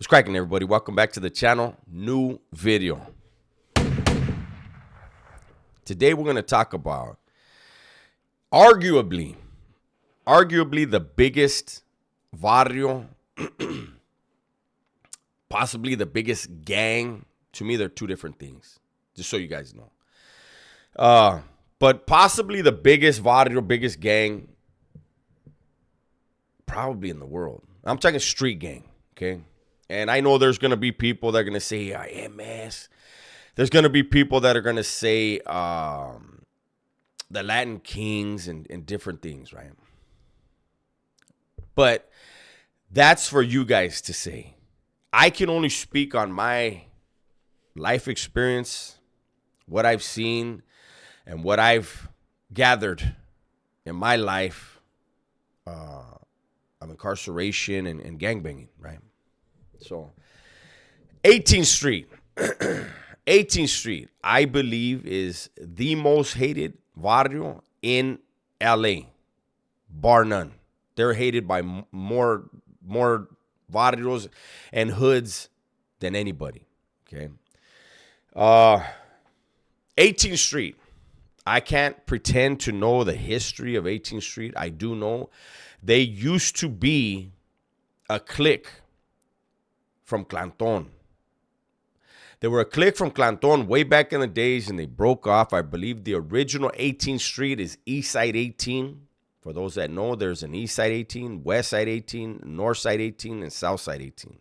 What's cracking, everybody? Welcome back to the channel. New video. Today we're going to talk about arguably the biggest Varrio, possibly the biggest gang. To me, they're two different things, just so you guys know. But possibly the biggest Varrio, biggest gang, probably in the world. I'm talking street gang, okay? And I know there's going to be people that are going to say, MS. There's going to be people that are going to say the Latin Kings and different things, right? But that's for you guys to say. I can only speak on my life experience, what I've seen, and what I've gathered in my life of incarceration and gangbanging, right? So 18th Street. 18th Street, I believe, is the most hated barrio in LA, bar none. They're hated by more barrios and hoods than anybody, okay? 18th Street. I can't pretend to know the history of 18th Street. I do know they used to be a clique from Clanton. They were a clique from Clanton way back in the days, and they broke off. I believe the original 18th Street is East Side 18. For those that know, there's an East Side 18, West Side 18, North Side 18, and South Side 18.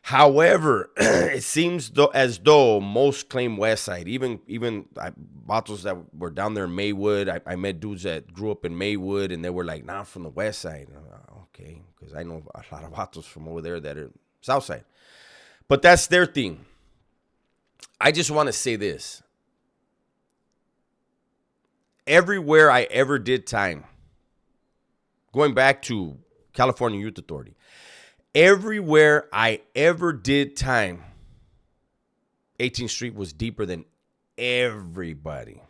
However, it seems as though most claim West Side. Even vatos that were down there in Maywood, I met dudes that grew up in Maywood, and they were like, nah, I'm from the West Side. Okay, because I know a lot of vatos from over there that are South Side. But that's their thing. I just want to say this. Everywhere I ever did time, going back to California Youth Authority, everywhere I ever did time, 18th Street was deeper than everybody.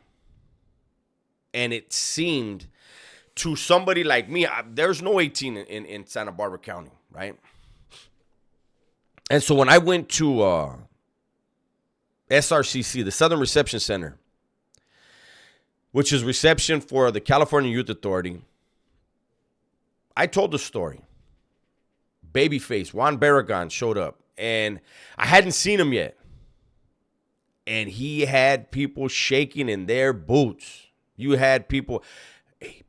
And it seemed to somebody like me, there's no 18 in Santa Barbara County, right? And so when I went to SRCC, the Southern Reception Center, which is reception for the California Youth Authority, I told the story. Babyface, Juan Barragan showed up, and I hadn't seen him yet. And he had people shaking in their boots. You had people, hey,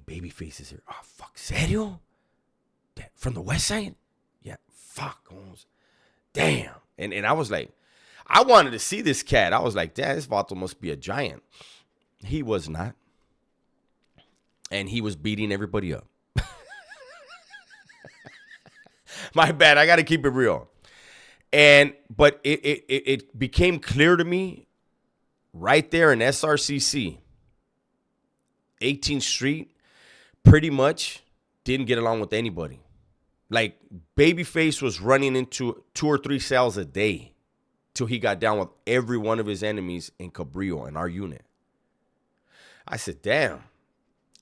Babyface is here. Oh, fuck, serio? From the West Side? Yeah, fuck, damn. And I was like, I wanted to see this cat. I was like, damn, this vato must be a giant. He was not. And he was beating everybody up. My bad. I got to keep it real. But it became clear to me right there in SRCC, 18th Street, pretty much didn't get along with anybody. Like, Babyface was running into 2 or 3 cells a day till he got down with every one of his enemies in Cabrillo, in our unit. I said, damn.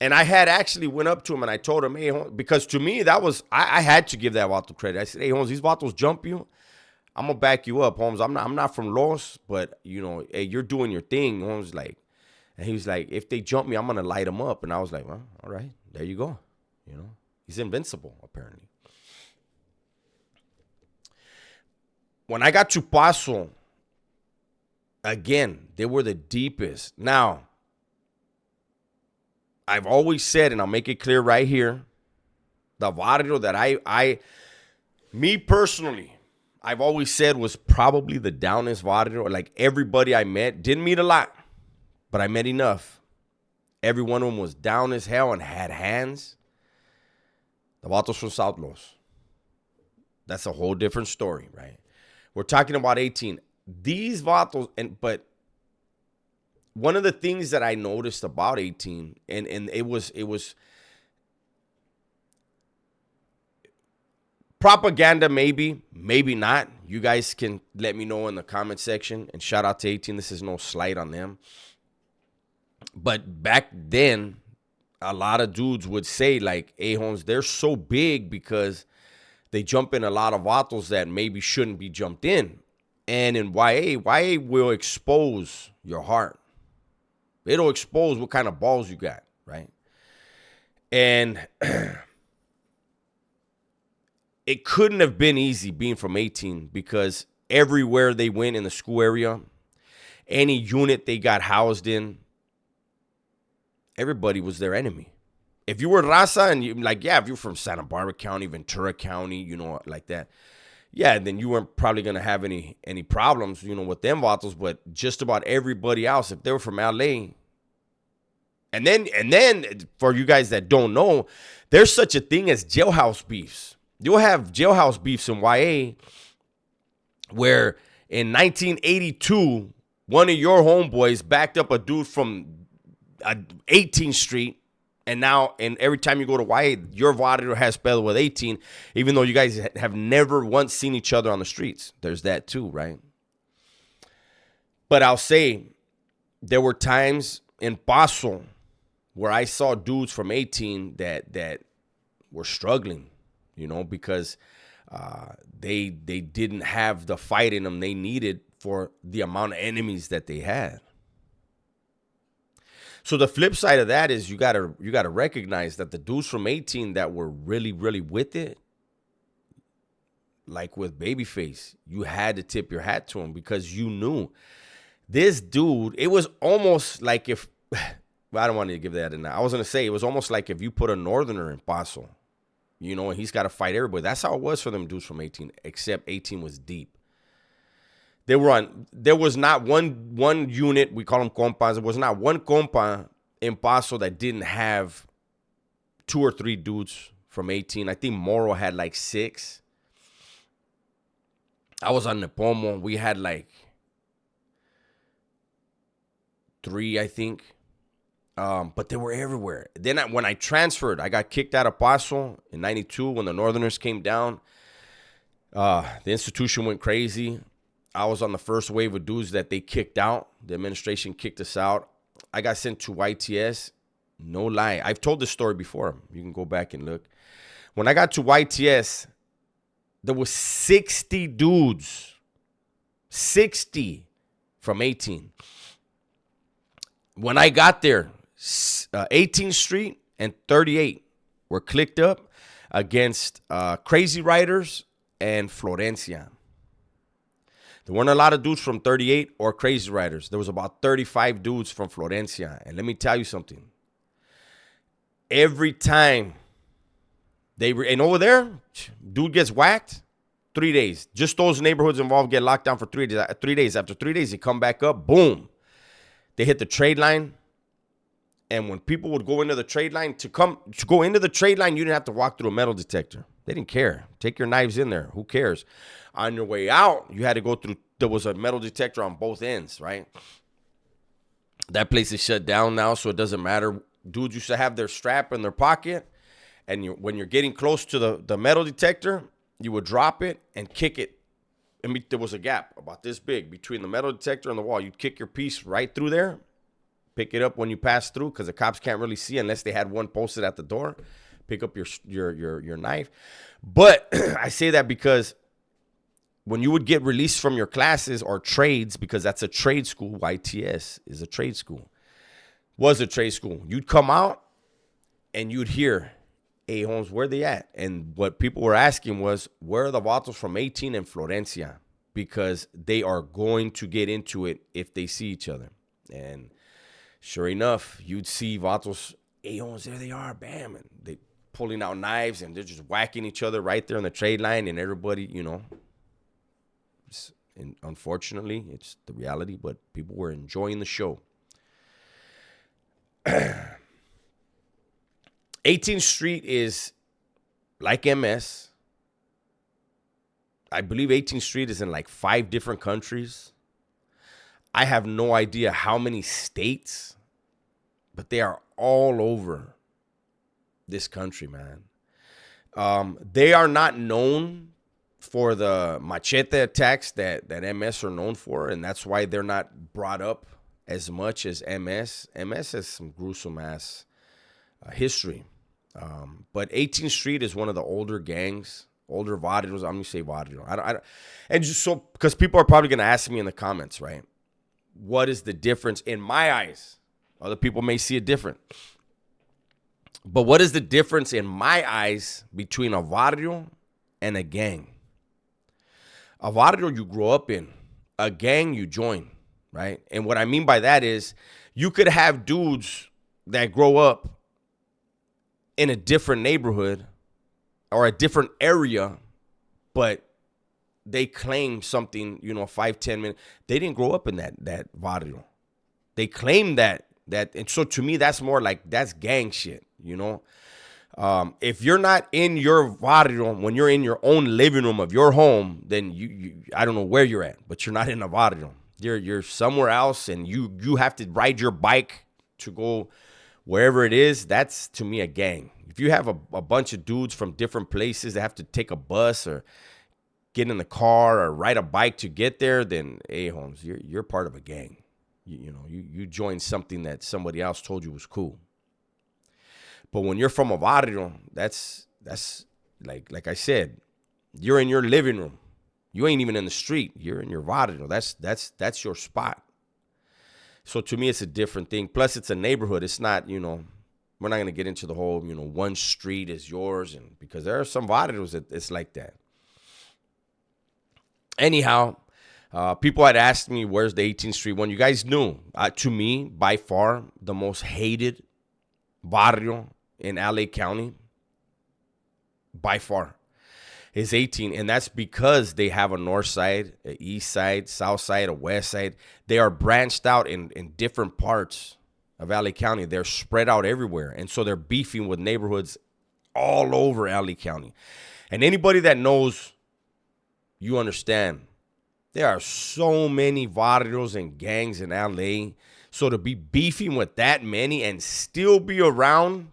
And I had actually went up to him and I told him, hey, because to me, that was, I had to give that vato credit. I said, hey, Holmes, these vatos jump you, I'm going to back you up, Holmes. I'm not from Los, but, you know, hey, you're doing your thing, Holmes. Like, and he was like, if they jump me, I'm going to light them up. And I was like, well, all right, there you go. You know, he's invincible, apparently. When I got to Paso, again, they were the deepest. Now, I've always said, and I'll make it clear right here, the barrio that me personally, I've always said was probably the downest barrio. Like, everybody I met, didn't meet a lot, but I met enough. Every one of them was down as hell and had hands. The vatos from South Los. That's a whole different story, right? We're talking about 18. These vatos, but one of the things that I noticed about 18, and it was propaganda, maybe not. You guys can let me know in the comment section, and shout out to 18. This is no slight on them. But back then, a lot of dudes would say, like, hey, Holmes, they're so big because they jump in a lot of vatos that maybe shouldn't be jumped in. And in YA will expose your heart. It'll expose what kind of balls you got, right? And it couldn't have been easy being from 18 because everywhere they went in the school area, any unit they got housed in, everybody was their enemy. If you were Raza and you like, yeah, if you're from Santa Barbara County, Ventura County, you know, like that, yeah, then you weren't probably gonna have any problems, you know, with them vatos. But just about everybody else, if they were from LA, and then for you guys that don't know, there's such a thing as jailhouse beefs. You'll have jailhouse beefs in YA, where in 1982, one of your homeboys backed up a dude from 18th Street. And now, and every time you go to YA, your Varrio has spelled with 18, even though you guys have never once seen each other on the streets. There's that too, right? But I'll say there were times in Paso where I saw dudes from 18 that were struggling, you know, because they didn't have the fight in them they needed for the amount of enemies that they had. So the flip side of that is you gotta recognize that the dudes from 18 that were really, really with it, like with Babyface, you had to tip your hat to him because you knew this dude. It was almost like if well, I don't want to give that in now. I was gonna say it was almost like if you put a northerner in Paso, you know, and he's got to fight everybody. That's how it was for them dudes from 18. Except 18 was deep. There was not one unit, we call them compas. There was not one compa in Paso that didn't have 2 or 3 dudes from 18. I think Moro had like 6. I was on Nepomo. We had like 3, I think. But they were everywhere. Then when I transferred, I got kicked out of Paso in 92 when the Northerners came down. The institution went crazy. I was on the first wave of dudes that they kicked out. The administration kicked us out. I got sent to YTS. No lie. I've told this story before. You can go back and look. When I got to YTS, there was 60 dudes. 60 from 18. When I got there, 18th Street and 38 were clicked up against Crazy Riders and Florencia. There weren't a lot of dudes from 38 or Crazy Riders. There was about 35 dudes from Florencia. And let me tell you something. Every time and over there, dude gets whacked, 3 days. Just those neighborhoods involved get locked down for 3 days. 3 days. After 3 days, they come back up. Boom. They hit the trade line. And when people would go into the trade line, to go into the trade line, you didn't have to walk through a metal detector. They didn't care. Take your knives in there. Who cares? On your way out, you had to go through. There was a metal detector on both ends, right? That place is shut down now, so it doesn't matter. Dudes used to have their strap in their pocket, and when you're getting close to the metal detector, you would drop it and kick it. And there was a gap about this big between the metal detector and the wall. You'd kick your piece right through there, pick it up when you pass through, because the cops can't really see unless they had one posted at the door. Pick up your knife. But I say that because when you would get released from your classes or trades, because that's a trade school, YTS is a trade school, was a trade school. You'd come out and you'd hear, hey, Holmes, where they at? And what people were asking was, where are the vatos from 18 and Florencia? Because they are going to get into it if they see each other. And sure enough, you'd see vatos, hey, Holmes, there they are, bam. And they pulling out knives and they're just whacking each other right there on the trade line, and everybody, you know. And unfortunately, it's the reality, but people were enjoying the show. 18th Street is like MS. I believe 18th Street is in like 5 different countries. I have no idea how many states, but they are all over this country, man. They are not known for the machete attacks that MS are known for, and that's why they're not brought up as much as MS. MS has some gruesome ass history. But 18th Street is one of the older gangs. Older Varrios. I'm going to say Varrio. I don't, and just so, because people are probably going to ask me in the comments, right? What is the difference in my eyes? Other people may see it different. But what is the difference in my eyes between a Varrio and a gang? A Varrio you grow up in. A gang you join, right? And what I mean by that is you could have dudes that grow up in a different neighborhood or a different area, but they claim something, 5-10 minutes. They didn't grow up in that Varrio. They claim that, and so to me, that's more like, that's gang shit. If you're not in your barrio, when you're in your own living room of your home, then you I don't know where you're at, but you're not in a barrio. You're somewhere else, and you have to ride your bike to go wherever it is. That's, to me, a gang. If you have a bunch of dudes from different places that have to take a bus or get in the car or ride a bike to get there, then, hey, Holmes, you're part of a gang. You joined something that somebody else told you was cool. But when you're from a barrio, that's like I said, you're in your living room. You ain't even in the street. You're in your barrio. That's your spot. So to me, it's a different thing. Plus, it's a neighborhood. It's not, we're not going to get into the whole, one street is yours, and because there are some barrios that it's like that. Anyhow, people had asked me, where's the 18th Street one? You guys knew. To me, by far, the most hated barrio in LA County, by far, is 18. And that's because they have a north side, an east side, south side, a west side. They are branched out in different parts of LA County. They're spread out everywhere. And so they're beefing with neighborhoods all over LA County. And anybody that knows, you understand, there are so many barrios and gangs in LA. So to be beefing with that many and still be around,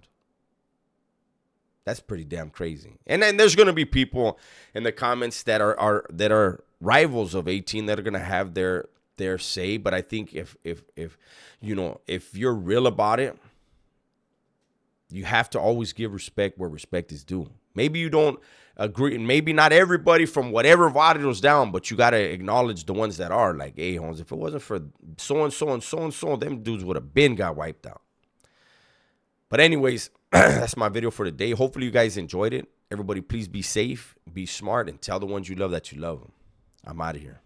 that's pretty damn crazy. And then there's going to be people in the comments that are rivals of 18 that are going to have their say. But I think if you're real about it, you have to always give respect where respect is due. Maybe you don't agree, and maybe not everybody from whatever barrio's down, but you got to acknowledge the ones that are. Like, hey, Holmes, if it wasn't for so-and-so and so-and-so, them dudes would have been got wiped out. But anyways, that's my video for today. Hopefully you guys enjoyed it. Everybody, please be safe, be smart, and tell the ones you love that you love them. I'm out of here.